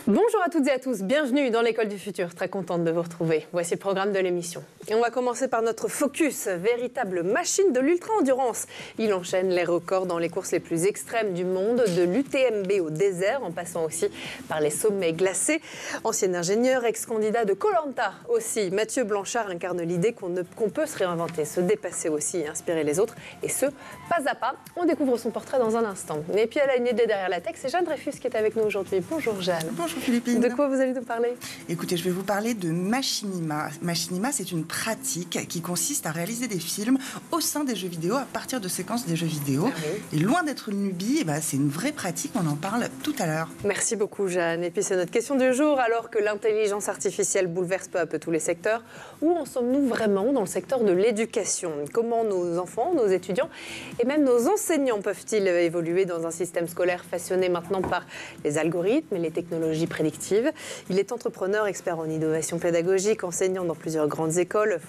Bonjour à toutes et à tous, bienvenue dans l'École du Futur, très contente de vous retrouver. Voici le programme de l'émission. Et on va commencer par notre focus, véritable machine de l'ultra-endurance. Il enchaîne les records dans les courses les plus extrêmes du monde, de l'UTMB au désert, en passant aussi par les sommets glacés. Ancien ingénieur, ex-candidat de Koh Lanta aussi, Mathieu Blanchard incarne l'idée qu'on peut se réinventer, se dépasser aussi et inspirer les autres, et ce, pas à pas. On découvre son portrait dans un instant. Et puis elle a une idée derrière la tech, c'est Jeanne Dreyfus qui est avec nous aujourd'hui. Bonjour Jeanne. Bonjour Philippine. De quoi vous allez nous parler? Écoutez, je vais vous parler de Machinima. Machinima, c'est une pratique qui consiste à réaliser des films au sein des jeux vidéo, à partir de séquences des jeux vidéo. Ah oui. Et loin d'être une lubie, c'est une vraie pratique, on en parle tout à l'heure. Merci beaucoup Jeanne. Et puis c'est notre question du jour, alors que l'intelligence artificielle bouleverse peu à peu tous les secteurs, où en sommes-nous vraiment dans le secteur de l'éducation? Comment nos enfants, nos étudiants et même nos enseignants peuvent-ils évoluer dans un système scolaire façonné maintenant par les algorithmes et les technologies prédictives? Il est entrepreneur, expert en innovation pédagogique, enseignant dans plusieurs grandes écoles,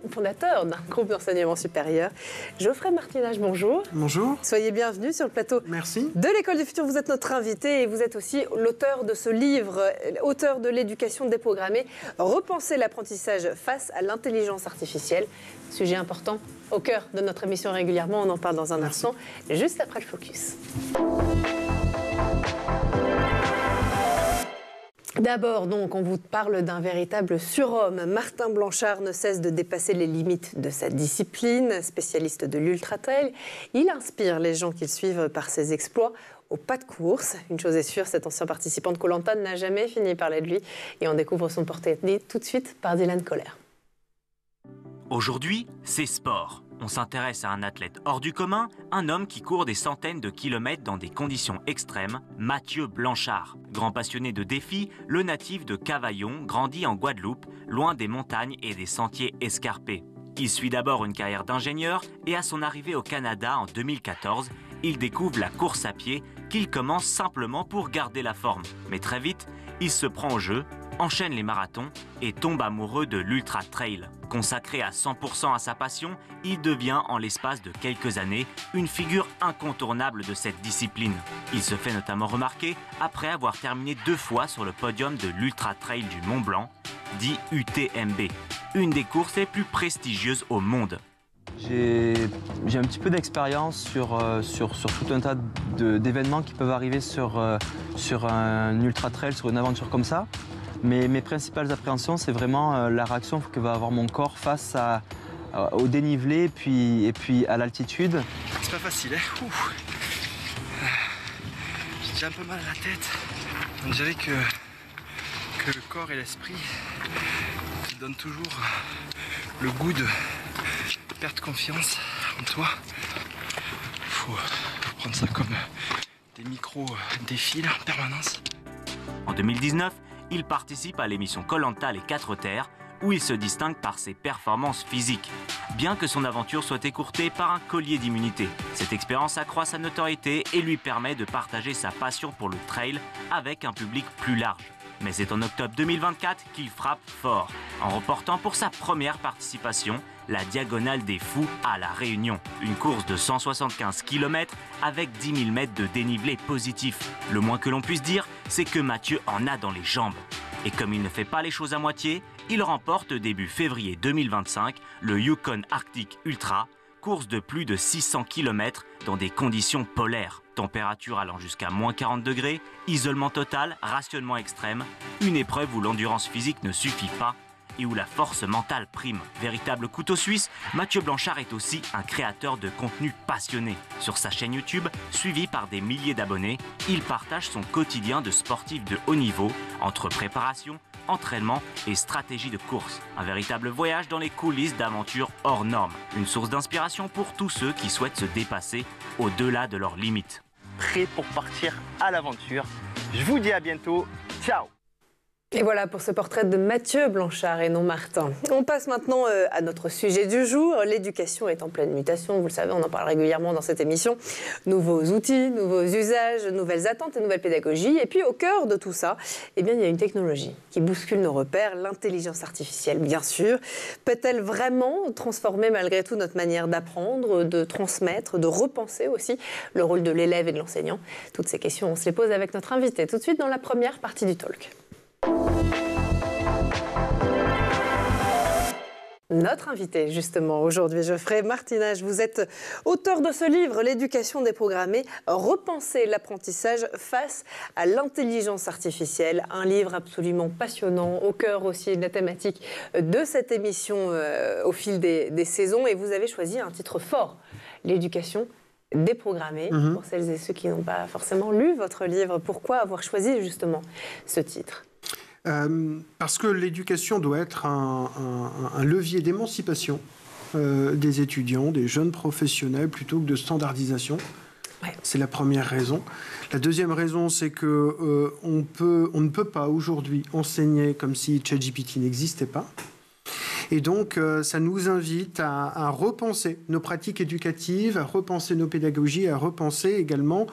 fondateur d'un groupe d'enseignement supérieur. Geoffrey Martinage, bonjour. Bonjour. Soyez bienvenue sur le plateau. Merci. De l'École du Futur, vous êtes notre invité et vous êtes aussi l'auteur de ce livre, auteur de l'éducation déprogrammée, Repenser l'apprentissage face à l'intelligence artificielle. Sujet important au cœur de notre émission régulièrement, on en parle dans un instant, juste après le focus. D'abord, donc, on vous parle d'un véritable surhomme. Martin Blanchard ne cesse de dépasser les limites de sa discipline, spécialiste de l'ultra-trail. Il inspire les gens qui le suivent par ses exploits au pas de course. Une chose est sûre, cet ancien participant de Koh Lanta n'a jamais fini de parler de lui. Et on découvre son portrait tout de suite par Dylan Kohler. Aujourd'hui, c'est sport. On s'intéresse à un athlète hors du commun, un homme qui court des centaines de kilomètres dans des conditions extrêmes, Mathieu Blanchard. Grand passionné de défis, le natif de Cavaillon grandit en Guadeloupe, loin des montagnes et des sentiers escarpés. Il suit d'abord une carrière d'ingénieur et à son arrivée au Canada en 2014, il découvre la course à pied qu'il commence simplement pour garder la forme. Mais très vite, il se prend au jeu, enchaîne les marathons et tombe amoureux de l'ultra-trail. Consacré à 100% à sa passion, il devient en l'espace de quelques années une figure incontournable de cette discipline. Il se fait notamment remarquer après avoir terminé 2 fois sur le podium de l'ultra-trail du Mont Blanc, dit UTMB, une des courses les plus prestigieuses au monde. J'ai un petit peu d'expérience sur tout un tas d'événements qui peuvent arriver sur un ultra-trail, sur une aventure comme ça. Mais mes principales appréhensions, c'est vraiment la réaction que va avoir mon corps face au dénivelé et puis à l'altitude. C'est pas facile, hein. J'ai déjà un peu mal à la tête. On dirait que le corps et l'esprit te donnent toujours le goût de perdre confiance en toi. Faut prendre ça comme des micro-défis en permanence. En 2019, il participe à l'émission Koh Lanta Les 4 Terres, où il se distingue par ses performances physiques, bien que son aventure soit écourtée par un collier d'immunité. Cette expérience accroît sa notoriété et lui permet de partager sa passion pour le trail avec un public plus large. Mais c'est en octobre 2024 qu'il frappe fort, en remportant pour sa première participation la Diagonale des Fous à La Réunion. Une course de 175 km avec 10 000 mètres de dénivelé positif. Le moins que l'on puisse dire, c'est que Mathieu en a dans les jambes. Et comme il ne fait pas les choses à moitié, il remporte début février 2025 le Yukon Arctic Ultra, course de plus de 600 km dans des conditions polaires. Température allant jusqu'à moins 40 degrés, isolement total, rationnement extrême, une épreuve où l'endurance physique ne suffit pas et où la force mentale prime. Véritable couteau suisse, Mathieu Blanchard est aussi un créateur de contenu passionné. Sur sa chaîne YouTube, suivi par des milliers d'abonnés, il partage son quotidien de sportif de haut niveau, entre préparation, entraînement et stratégie de course. Un véritable voyage dans les coulisses d'aventures hors normes. Une source d'inspiration pour tous ceux qui souhaitent se dépasser au-delà de leurs limites. Prêt pour partir à l'aventure. Je vous dis à bientôt. Ciao! Et voilà pour ce portrait de Mathieu Blanchard et non Martin. On passe maintenant à notre sujet du jour. L'éducation est en pleine mutation, vous le savez, on en parle régulièrement dans cette émission. Nouveaux outils, nouveaux usages, nouvelles attentes et nouvelles pédagogies. Et puis au cœur de tout ça, eh bien, il y a une technologie qui bouscule nos repères, l'intelligence artificielle bien sûr. Peut-elle vraiment transformer malgré tout notre manière d'apprendre, de transmettre, de repenser aussi le rôle de l'élève et de l'enseignant? Toutes ces questions, on se les pose avec notre invité tout de suite dans la première partie du talk. Notre invité, justement, aujourd'hui, Geoffrey Martinage, vous êtes auteur de ce livre, L'éducation déprogrammée, repenser l'apprentissage face à l'intelligence artificielle. Un livre absolument passionnant, au cœur aussi de la thématique de cette émission au fil des saisons. Et vous avez choisi un titre fort, L'éducation déprogrammée, pour celles et ceux qui n'ont pas forcément lu votre livre. Pourquoi avoir choisi justement ce titre ? Parce que l'éducation doit être un levier d'émancipation des étudiants, des jeunes professionnels, plutôt que de standardisation. Ouais. C'est la première raison. La deuxième raison, c'est que on ne peut pas aujourd'hui enseigner comme si ChatGPT n'existait pas. Et donc, ça nous invite à repenser nos pratiques éducatives, à repenser nos pédagogies, à repenser également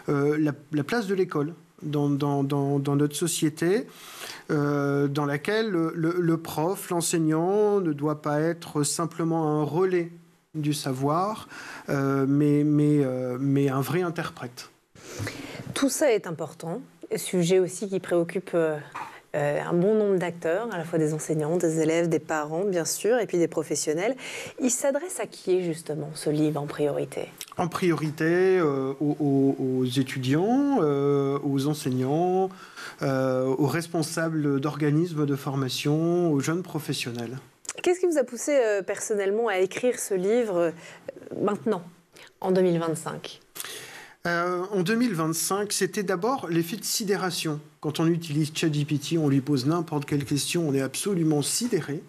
la place de l'école dans notre société, dans laquelle le prof, l'enseignant ne doit pas être simplement un relais du savoir, mais un vrai interprète. Tout ça est important, sujet aussi qui préoccupe un bon nombre d'acteurs, à la fois des enseignants, des élèves, des parents, bien sûr, et puis des professionnels. Il s'adresse à qui, justement, ce livre, en priorité ? En priorité, aux étudiants, aux enseignants, aux responsables d'organismes de formation, aux jeunes professionnels. Qu'est-ce qui vous a poussé personnellement à écrire ce livre maintenant, en 2025 ? En 2025, c'était d'abord l'effet de sidération. Quand on utilise ChatGPT, on lui pose n'importe quelle question, on est absolument sidéré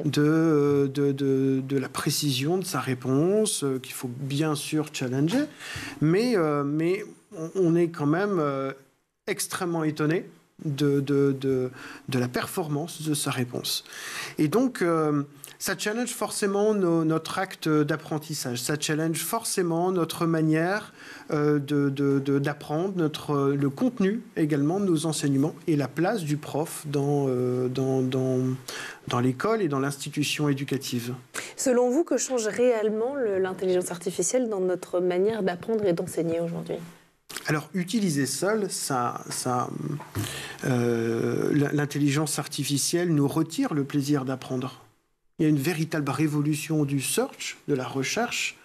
de la précision de sa réponse, qu'il faut bien sûr challenger, mais on est quand même extrêmement étonné de la performance de sa réponse. Et donc, ça challenge forcément notre acte d'apprentissage, ça challenge forcément notre manière d'apprendre, le contenu également de nos enseignements et la place du prof dans l'école et dans l'institution éducative. Selon vous, que change réellement l'intelligence artificielle dans notre manière d'apprendre et d'enseigner aujourd'hui ? Alors, utiliser seul, l'intelligence artificielle nous retire le plaisir d'apprendre. Il y a une véritable révolution du search, de la recherche.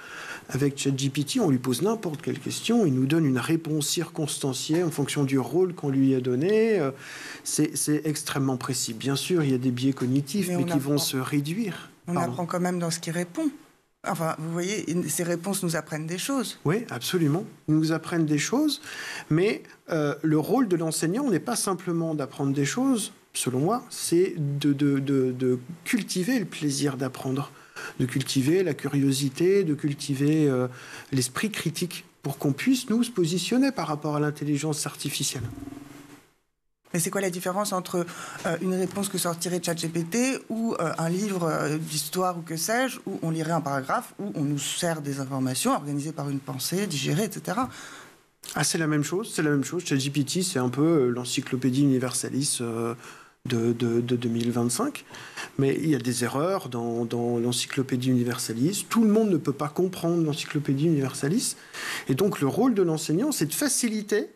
Avec ChatGPT, on lui pose n'importe quelle question, il nous donne une réponse circonstanciée en fonction du rôle qu'on lui a donné. C'est extrêmement précis. Bien sûr, il y a des biais cognitifs, mais qui vont se réduire. On apprend quand même dans ce qu'il répond. Enfin, vous voyez, ces réponses nous apprennent des choses. Oui, absolument. Ils nous apprennent des choses, mais le rôle de l'enseignant n'est pas simplement d'apprendre des choses, selon moi, c'est de cultiver le plaisir d'apprendre, de cultiver la curiosité, de cultiver l'esprit critique, pour qu'on puisse, nous, se positionner par rapport à l'intelligence artificielle. Mais c'est quoi la différence entre une réponse que sortirait ChatGPT ou un livre d'histoire ou que sais-je, où on lirait un paragraphe, où on nous sert des informations organisées par une pensée, digérées, etc. Ah, c'est la même chose, c'est la même chose. ChatGPT, c'est un peu l'encyclopédie universalis de 2025. Mais il y a des erreurs dans l'encyclopédie universalis. Tout le monde ne peut pas comprendre l'encyclopédie universalis. Et donc, le rôle de l'enseignant, c'est de faciliter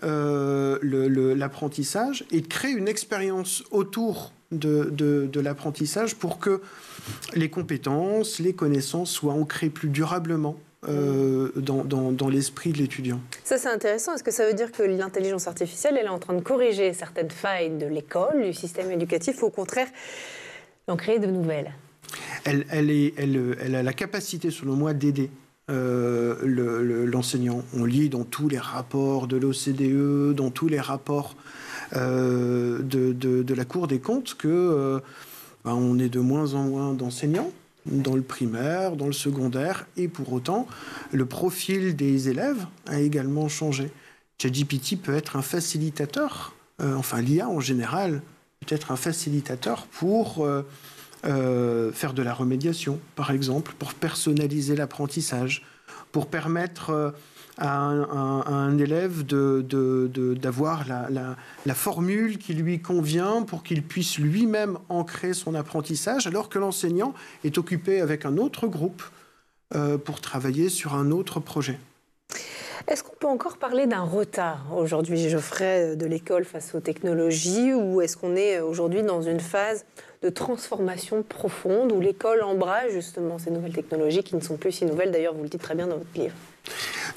l'apprentissage et de créer une expérience autour de l'apprentissage pour que les compétences, les connaissances soient ancrées plus durablement dans l'esprit de l'étudiant. Ça, c'est intéressant. Est-ce que ça veut dire que l'intelligence artificielle, elle est en train de corriger certaines failles de l'école, du système éducatif, ou au contraire, d'en créer de nouvelles ? Elle a la capacité, selon moi, d'aider l'enseignant. On lit dans tous les rapports de l'OCDE, dans tous les rapports de la Cour des comptes que on est de moins en moins d'enseignants dans le primaire, dans le secondaire, et pour autant, le profil des élèves a également changé. ChatGPT peut être un facilitateur, l'IA en général être un facilitateur pour faire de la remédiation, par exemple, pour personnaliser l'apprentissage, pour permettre à un élève d'avoir la formule qui lui convient pour qu'il puisse lui-même ancrer son apprentissage, alors que l'enseignant est occupé avec un autre groupe pour travailler sur un autre projet. Est-ce qu'on peut encore parler d'un retard aujourd'hui, Geoffrey, de l'école face aux technologies, ou est-ce qu'on est aujourd'hui dans une phase de transformation profonde où l'école embrasse justement ces nouvelles technologies qui ne sont plus si nouvelles, d'ailleurs vous le dites très bien dans votre livre?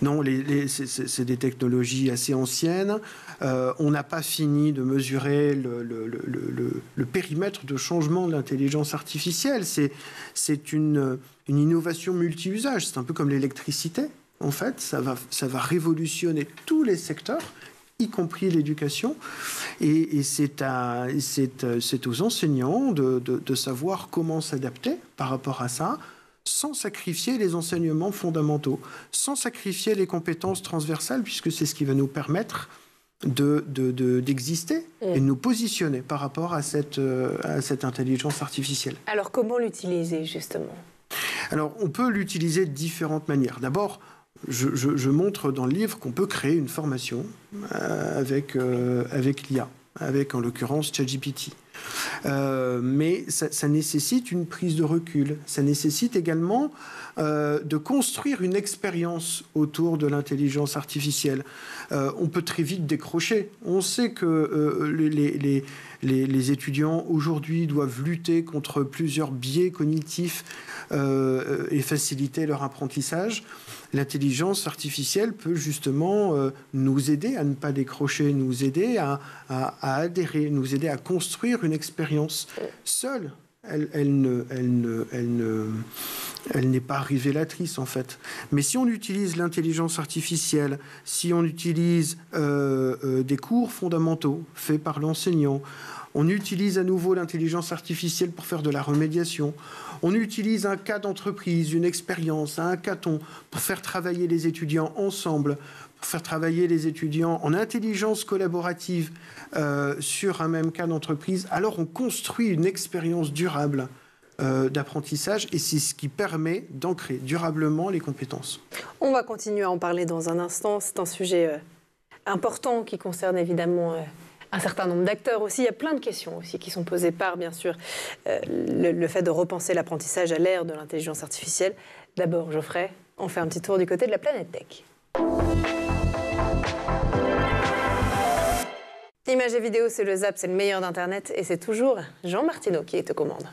Non, c'est des technologies assez anciennes. On n'a pas fini de mesurer le périmètre de changement de l'intelligence artificielle. C'est une innovation multi-usage. C'est un peu comme l'électricité. En fait, ça va révolutionner tous les secteurs, y compris l'éducation. Et c'est aux enseignants de savoir comment s'adapter par rapport à ça, sans sacrifier les enseignements fondamentaux, sans sacrifier les compétences transversales, puisque c'est ce qui va nous permettre d'exister et de nous positionner par rapport à cette intelligence artificielle. Alors, comment l'utiliser, justement? Alors, on peut l'utiliser de différentes manières. D'abord, je montre dans le livre qu'on peut créer une formation avec l'IA, avec en l'occurrence ChatGPT. Mais ça nécessite une prise de recul. Ça nécessite également de construire une expérience autour de l'intelligence artificielle. On peut très vite décrocher. On sait que les étudiants aujourd'hui doivent lutter contre plusieurs biais cognitifs et faciliter leur apprentissage. L'intelligence artificielle peut justement nous aider à ne pas décrocher, nous aider à adhérer, nous aider à construire une expérience. Seule, elle n'est pas révélatrice en fait. Mais si on utilise l'intelligence artificielle, si on utilise des cours fondamentaux faits par l'enseignant, on utilise à nouveau l'intelligence artificielle pour faire de la remédiation. On utilise un cas d'entreprise, une expérience, un hackathon pour faire travailler les étudiants ensemble, pour faire travailler les étudiants en intelligence collaborative sur un même cas d'entreprise. Alors on construit une expérience durable d'apprentissage et c'est ce qui permet d'ancrer durablement les compétences. On va continuer à en parler dans un instant. C'est un sujet important qui concerne évidemment un certain nombre d'acteurs aussi. Il y a plein de questions aussi qui sont posées par, bien sûr, le fait de repenser l'apprentissage à l'ère de l'intelligence artificielle. D'abord, Geoffrey, on fait un petit tour du côté de la planète tech. Images et vidéos, c'est le Zap, c'est le meilleur d'Internet et c'est toujours Jean Martineau qui est aux commandes.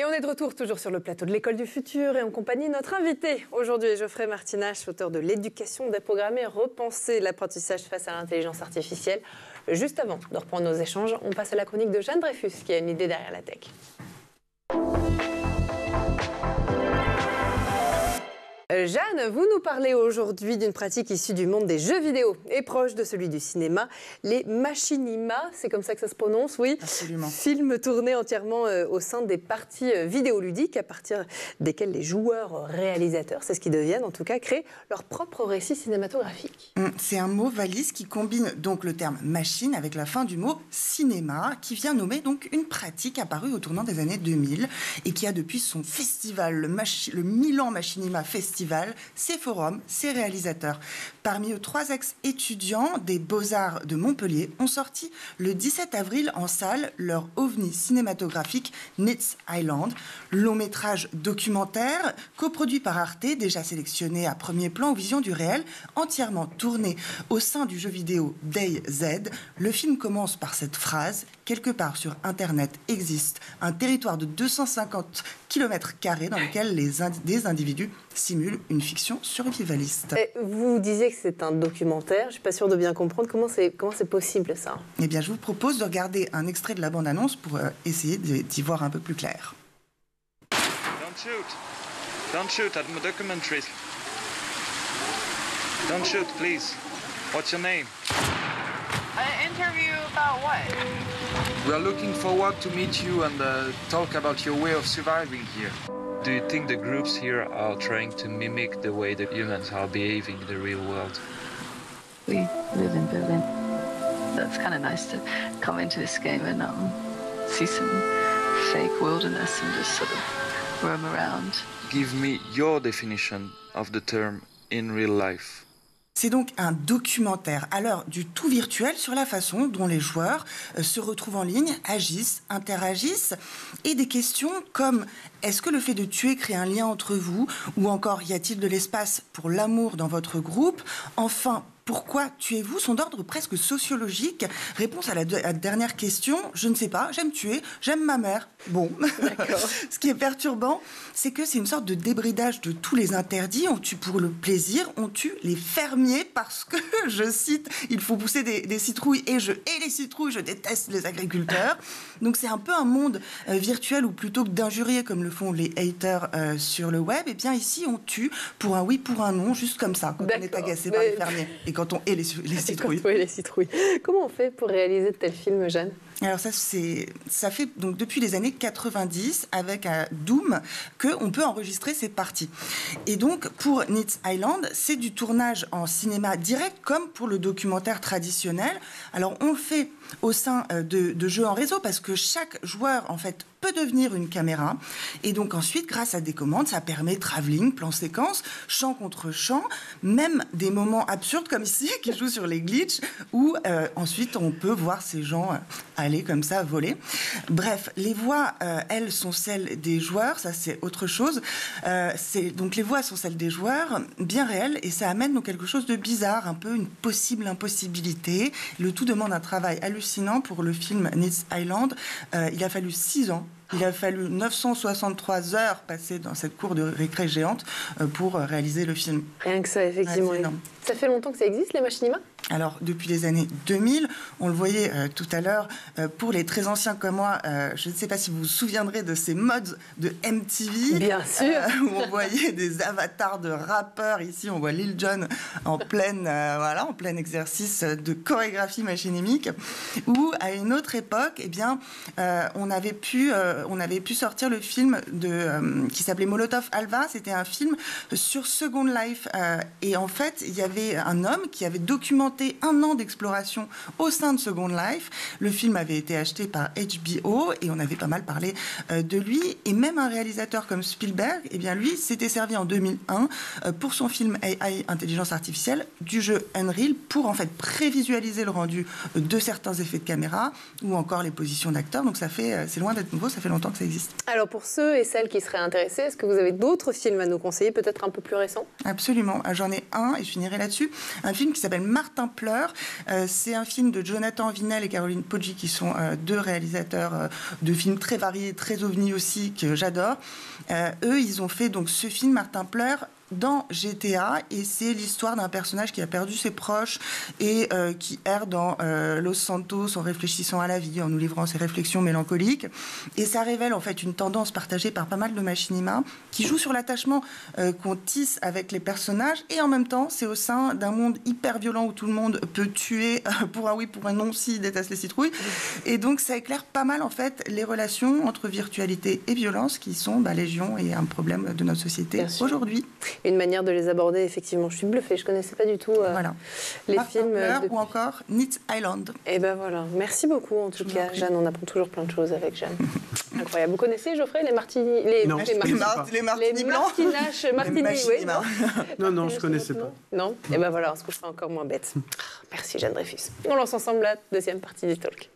Et on est de retour toujours sur le plateau de l'École du Futur et en compagnie de notre invité. Aujourd'hui, Geoffrey Martinach, auteur de L'éducation déprogrammée, repenser l'apprentissage face à l'intelligence artificielle. Juste avant de reprendre nos échanges, on passe à la chronique de Jeanne Dreyfus qui a une idée derrière la tech. Jeanne, vous nous parlez aujourd'hui d'une pratique issue du monde des jeux vidéo et proche de celui du cinéma, les machinima, c'est comme ça que ça se prononce, oui. Absolument. Films tournés entièrement au sein des parties vidéoludiques à partir desquelles les joueurs réalisateurs, c'est ce qu'ils deviennent en tout cas, créent leur propre récit cinématographique. C'est un mot valise qui combine donc le terme machine avec la fin du mot cinéma, qui vient nommer donc une pratique apparue au tournant des années 2000 et qui a depuis son festival, le Milan Machinima Festival, ses forums, ses réalisateurs. Parmi eux, 3 ex-étudiants des Beaux-Arts de Montpellier ont sorti le 17 avril en salle leur ovni cinématographique Nits Island, long métrage documentaire coproduit par Arte, déjà sélectionné à premier plan aux visions du réel, entièrement tourné au sein du jeu vidéo DayZ. Le film commence par cette phrase: quelque part sur Internet existe un territoire de 250 km² dans lequel des individus simulent une fiction survivaliste. Et vous disiez que c'est un documentaire, je ne suis pas sûre de bien comprendre. Comment c'est possible ça? Eh bien, je vous propose de regarder un extrait de la bande-annonce pour essayer d'y voir un peu plus clair. Don't shoot. Don't shoot at my documentaries. Don't shoot, please. What's your name? An interview about what? We are looking forward to meet you and talk about your way of surviving here. Do you think the groups here are trying to mimic the way the humans are behaving in the real world? We live in Berlin. That's kind of nice to come into this game and see some fake wilderness and just sort of roam around. Give me your definition of the term in real life. C'est donc un documentaire à l'heure du tout virtuel sur la façon dont les joueurs se retrouvent en ligne, agissent, interagissent, et des questions comme: est-ce que le fait de tuer crée un lien entre vous? Ou encore, y a-t-il de l'espace pour l'amour dans votre groupe? Enfin, pourquoi tuez-vous sont d'ordre presque sociologique. Réponse à la dernière question: je ne sais pas, j'aime tuer, j'aime ma mère. Bon, ce qui est perturbant, c'est que c'est une sorte de débridage de tous les interdits. On tue pour le plaisir, on tue les fermiers parce que, je cite, il faut pousser des citrouilles et je hais les citrouilles, je déteste les agriculteurs. Donc c'est un peu un monde virtuel où plutôt que d'injurier comme le font les haters sur le web, eh bien ici on tue pour un oui, pour un non, juste comme ça, quand on est agacé par les fermiers. Et quand on hait les citrouilles. Quand on hait les citrouilles. Comment on fait pour réaliser de tels films, Jeanne? Alors ça fait donc depuis les années 90 avec Doom qu'on peut enregistrer ces parties. Et donc pour Nits Island, c'est du tournage en cinéma direct comme pour le documentaire traditionnel. Alors on le fait au sein de jeux en réseau parce que chaque joueur en fait peut devenir une caméra. Et donc ensuite, grâce à des commandes, ça permet travelling, plan séquence, champ contre champ, même des moments absurdes comme ici, qui jouent sur les glitches, où ensuite on peut voir ces gens aller comme ça, voler. Bref, les voix, elles, sont celles des joueurs, ça c'est autre chose. Donc les voix sont celles des joueurs, bien réelles, et ça amène donc quelque chose de bizarre, un peu une possible impossibilité. Le tout demande un travail hallucinant pour le film Nits Island. Il a fallu 6 ans. Il a fallu 963 heures passées dans cette cour de récré géante pour réaliser le film. Rien que ça, effectivement. Ça fait longtemps que ça existe, les machinima? Alors, depuis les années 2000, on le voyait tout à l'heure, pour les très anciens comme moi, je ne sais pas si vous vous souviendrez de ces mods de MTV. Bien sûr. Où on voyait des avatars de rappeurs. Ici, on voit Lil Jon en plein exercice de chorégraphie machinimique. Ou, à une autre époque, eh bien, on avait pu sortir le film qui s'appelait Molotov Alva. C'était un film sur Second Life. Et en fait, il y avait un homme qui avait documenté 1 an d'exploration au sein de Second Life. Le film avait été acheté par HBO et on avait pas mal parlé de lui. Et même un réalisateur comme Spielberg, eh bien lui, s'était servi en 2001 pour son film AI, Intelligence Artificielle, du jeu Unreal pour en fait prévisualiser le rendu de certains effets de caméra ou encore les positions d'acteurs. Donc c'est loin d'être nouveau, ça fait longtemps que ça existe. Alors pour ceux et celles qui seraient intéressés, est-ce que vous avez d'autres films à nous conseiller, peut-être un peu plus récents? Absolument. J'en ai un et je finirai là-dessus, un film qui s'appelle Martin pleure. C'est un film de Jonathan Vinel et Caroline Poggi, qui sont deux réalisateurs de films très variés, très ovni aussi, que j'adore. Eux, ils ont fait donc ce film Martin pleure dans GTA, et c'est l'histoire d'un personnage qui a perdu ses proches et qui erre dans Los Santos en réfléchissant à la vie, en nous livrant ses réflexions mélancoliques. Et ça révèle en fait une tendance partagée par pas mal de machinima qui joue sur l'attachement qu'on tisse avec les personnages, et en même temps c'est au sein d'un monde hyper violent où tout le monde peut tuer pour un oui, pour un non, s'il déteste les citrouilles. Et donc ça éclaire pas mal en fait les relations entre virtualité et violence qui sont légion et un problème de notre société aujourd'hui. Une manière de les aborder, effectivement. Je suis bluffée, je ne connaissais pas du tout les films. Ou encore Neat Island. Et ben voilà, merci beaucoup en tout cas. Jeanne, on apprend toujours plein de choses avec Jeanne. Incroyable. Vous connaissez, Geoffrey, les martinis, les martinis blancs, martinis, oui. Non, je ne connaissais pas. Non. Et ben voilà, on se couchera encore moins bête. Merci Jeanne Dreyfus. On lance ensemble la deuxième partie du talk.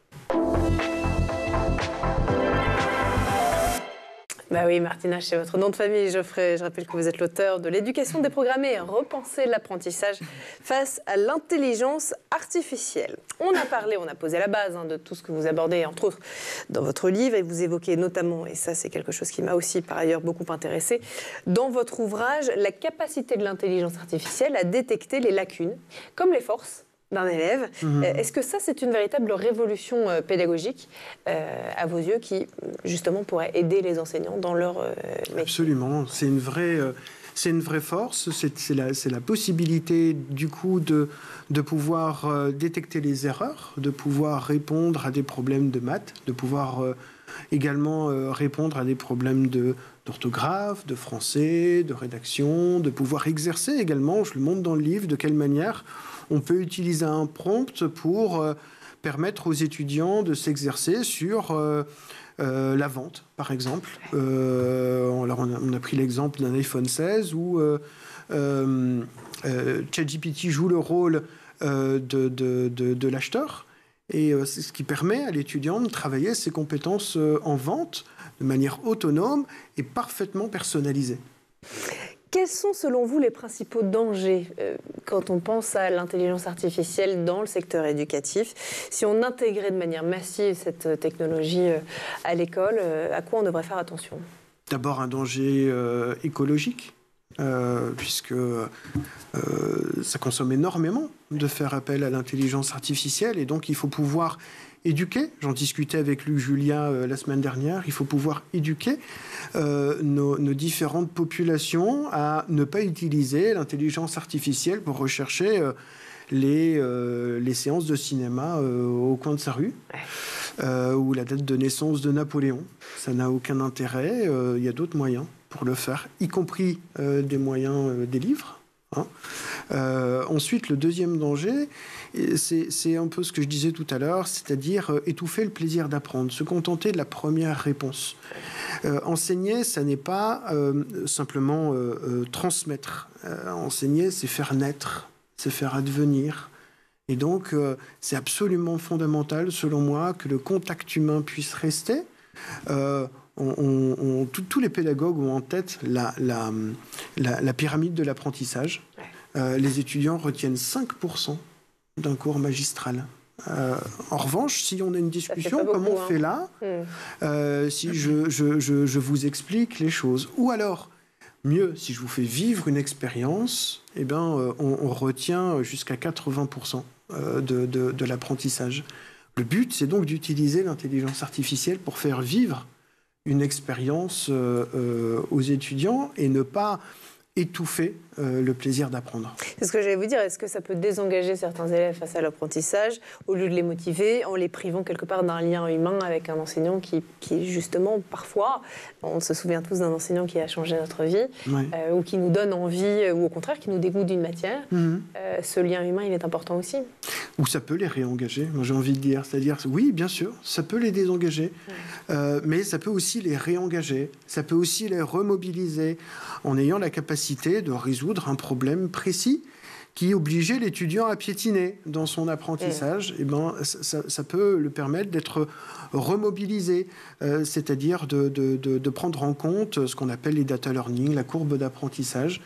Bah oui, Martina, c'est votre nom de famille, Geoffrey. Je rappelle que vous êtes l'auteur de L'éducation déprogrammée, repenser l'apprentissage face à l'intelligence artificielle. On a parlé, on a posé la base de tout ce que vous abordez, entre autres, dans votre livre, et vous évoquez notamment, et ça c'est quelque chose qui m'a aussi par ailleurs beaucoup intéressée, dans votre ouvrage, la capacité de l'intelligence artificielle à détecter les lacunes, comme les forces d'un élève. Est-ce que ça, c'est une véritable révolution pédagogique, à vos yeux, qui, justement, pourrait aider les enseignants dans leur métier ? Absolument. C'est une vraie force. C'est la possibilité, du coup, de pouvoir détecter les erreurs, de pouvoir répondre à des problèmes de maths, de pouvoir également répondre à des problèmes d'orthographe, de français, de rédaction, de pouvoir exercer également, je le montre dans le livre, de quelle manière on peut utiliser un prompt pour permettre aux étudiants de s'exercer sur la vente, par exemple. Alors on a pris l'exemple d'un iPhone 16 où ChatGPT joue le rôle de l'acheteur. Et c'est ce qui permet à l'étudiant de travailler ses compétences en vente de manière autonome et parfaitement personnalisée. Quels sont, selon vous, les principaux dangers quand on pense à l'intelligence artificielle dans le secteur éducatif? Si on intégrait de manière massive cette technologie à l'école, à quoi on devrait faire attention? D'abord, un danger écologique, puisque ça consomme énormément de faire appel à l'intelligence artificielle, et donc il faut pouvoir éduquer. J'en discutais avec Luc Julia la semaine dernière. Il faut pouvoir éduquer nos différentes populations à ne pas utiliser l'intelligence artificielle pour rechercher les séances de cinéma au coin de sa rue, ou la date de naissance de Napoléon. Ça n'a aucun intérêt. Il y a d'autres moyens pour le faire, y compris des moyens des livres. Ensuite, le deuxième danger, c'est un peu ce que je disais tout à l'heure, c'est-à-dire étouffer le plaisir d'apprendre, se contenter de la première réponse. Enseigner, ça n'est pas simplement transmettre. Enseigner, c'est faire naître, c'est faire advenir. Et donc, c'est absolument fondamental, selon moi, que le contact humain puisse rester. Tous les pédagogues ont en tête la pyramide de l'apprentissage. Les étudiants retiennent 5% d'un cours magistral. En revanche, si on a une discussion comme on fait là, si je vous explique les choses, ou alors, mieux, si je vous fais vivre une expérience, eh ben, on retient jusqu'à 80% de l'apprentissage. Le but, c'est donc d'utiliser l'intelligence artificielle pour faire vivre une expérience aux étudiants et ne pas étouffer le plaisir d'apprendre. C'est ce que j'allais vous dire. Est-ce que ça peut désengager certains élèves face à l'apprentissage au lieu de les motiver en les privant quelque part d'un lien humain avec un enseignant qui justement, parfois, on se souvient tous d'un enseignant qui a changé notre vie, ou qui nous donne envie, ou au contraire qui nous dégoûte d'une matière. Ce lien humain, il est important aussi. Ou ça peut les réengager, moi j'ai envie de dire. C'est-à-dire, oui, bien sûr, ça peut les désengager, mais ça peut aussi les réengager, ça peut aussi les remobiliser en ayant la capacité de résoudre un problème précis qui obligeait l'étudiant à piétiner dans son apprentissage, eh ben, ça peut le permettre d'être remobilisé, c'est-à-dire de prendre en compte ce qu'on appelle les data learning, la courbe d'apprentissage,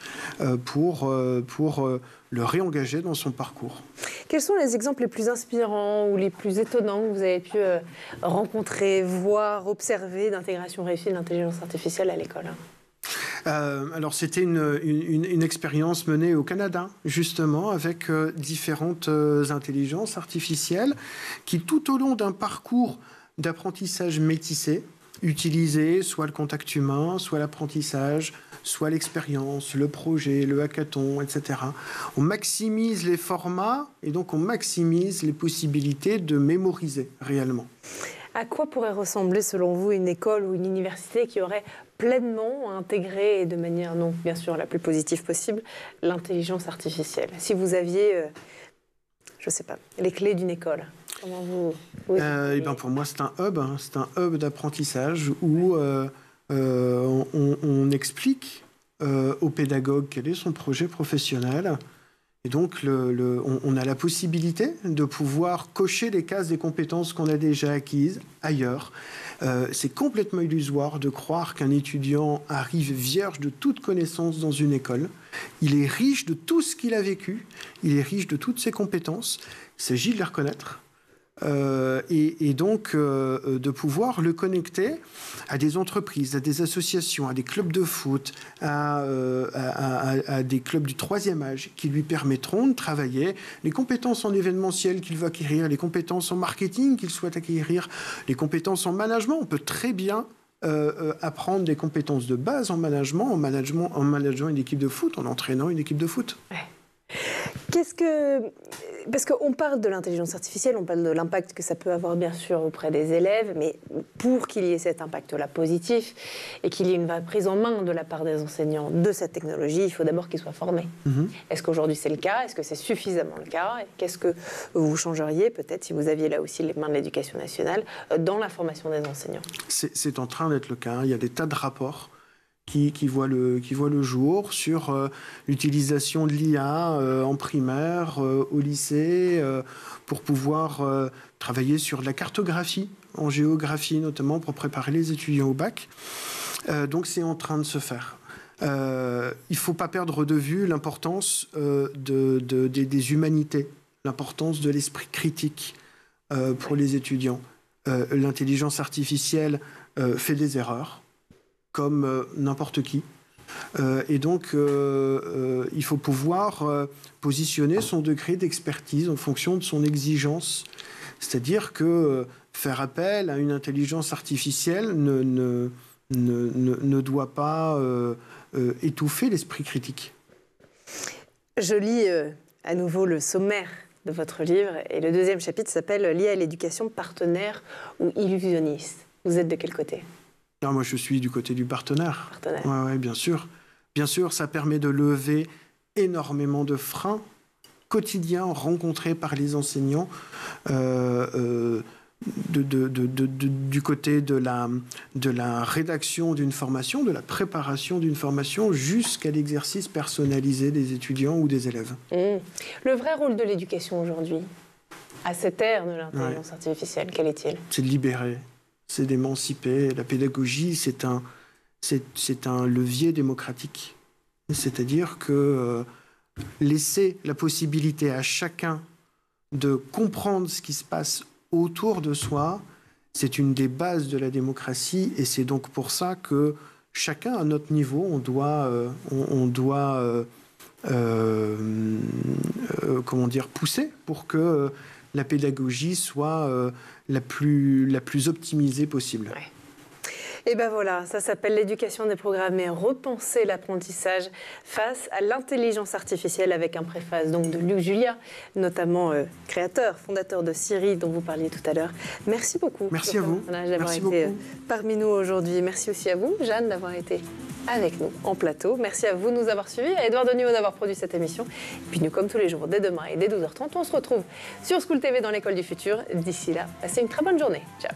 pour le réengager dans son parcours. Quels sont les exemples les plus inspirants ou les plus étonnants que vous avez pu rencontrer, voir, observer d'intégration réussie de l'intelligence artificielle à l'école ? Alors c'était une expérience menée au Canada, justement, avec différentes intelligences artificielles qui, tout au long d'un parcours d'apprentissage métissé, utilisaient soit le contact humain, soit l'apprentissage, soit l'expérience, le projet, le hackathon, etc. On maximise les formats et donc on maximise les possibilités de mémoriser réellement. À quoi pourrait ressembler, selon vous, une école ou une université qui aurait pleinement intégré, et de manière, non, bien sûr, la plus positive possible, l'intelligence artificielle ? Si vous aviez, je ne sais pas, les clés d'une école, comment vous pour moi, c'est un hub d'apprentissage où on explique au pédagogue quel est son projet professionnel. Et donc, on a la possibilité de pouvoir cocher les cases des compétences qu'on a déjà acquises ailleurs. C'est complètement illusoire de croire qu'un étudiant arrive vierge de toute connaissance dans une école. Il est riche de tout ce qu'il a vécu, il est riche de toutes ses compétences. Il s'agit de les reconnaître. Et donc de pouvoir le connecter à des entreprises, à des associations, à des clubs de foot, à des clubs du troisième âge qui lui permettront de travailler les compétences en événementiel qu'il veut acquérir, les compétences en marketing qu'il souhaite acquérir, les compétences en management. On peut très bien apprendre des compétences de base en management une équipe de foot, en entraînant une équipe de foot. Ouais. Parce qu'on parle de l'intelligence artificielle, on parle de l'impact que ça peut avoir bien sûr auprès des élèves, mais pour qu'il y ait cet impact-là positif et qu'il y ait une vraie prise en main de la part des enseignants de cette technologie, il faut d'abord qu'ils soient formés. Est-ce qu'aujourd'hui c'est le cas ? Est-ce que c'est suffisamment le cas ? Et qu'est-ce que vous changeriez peut-être si vous aviez là aussi les mains de l'Éducation nationale dans la formation des enseignants ? C'est en train d'être le cas. Il y a des tas de rapports qui voit le jour sur l'utilisation de l'IA en primaire, au lycée, pour pouvoir travailler sur la cartographie, en géographie notamment, pour préparer les étudiants au bac. Donc c'est en train de se faire. Il ne faut pas perdre de vue l'importance des humanités, l'importance de l'esprit critique pour les étudiants. L'intelligence artificielle fait des erreurs, comme n'importe qui. Et donc, il faut pouvoir positionner son degré d'expertise en fonction de son exigence. C'est-à-dire que faire appel à une intelligence artificielle ne doit pas étouffer l'esprit critique. Je lis à nouveau le sommaire de votre livre, et le deuxième chapitre s'appelle « L'IA et l'éducation, partenaire ou illusionniste ». Vous êtes de quel côté ? Non, moi, je suis du côté du partenaire. Ouais, bien sûr. Bien sûr, ça permet de lever énormément de freins quotidiens rencontrés par les enseignants du côté de la rédaction d'une formation, de la préparation d'une formation, jusqu'à l'exercice personnalisé des étudiants ou des élèves. Le vrai rôle de l'éducation aujourd'hui, à cette ère de l'intelligence artificielle, quel est-il ? C'est de libérer. C'est d'émanciper. La pédagogie, c'est un levier démocratique. C'est-à-dire que laisser la possibilité à chacun de comprendre ce qui se passe autour de soi, c'est une des bases de la démocratie, et c'est donc pour ça que chacun à notre niveau, on doit pousser pour que la pédagogie soit la plus optimisée possible. Ouais. Et ben voilà, ça s'appelle l'éducation déprogrammée, repenser l'apprentissage face à l'intelligence artificielle, avec un préface donc de Luc Julia, notamment créateur, fondateur de Siri, dont vous parliez tout à l'heure. Merci beaucoup. Merci à vous. D'avoir été parmi nous aujourd'hui. Merci aussi à vous, Jeanne, d'avoir été avec nous en plateau. Merci à vous de nous avoir suivis, à Edouard Deniveau d'avoir produit cette émission. Et puis nous, comme tous les jours, dès demain et dès 12h30, on se retrouve sur School TV dans l'école du futur. D'ici là, passez une très bonne journée. Ciao.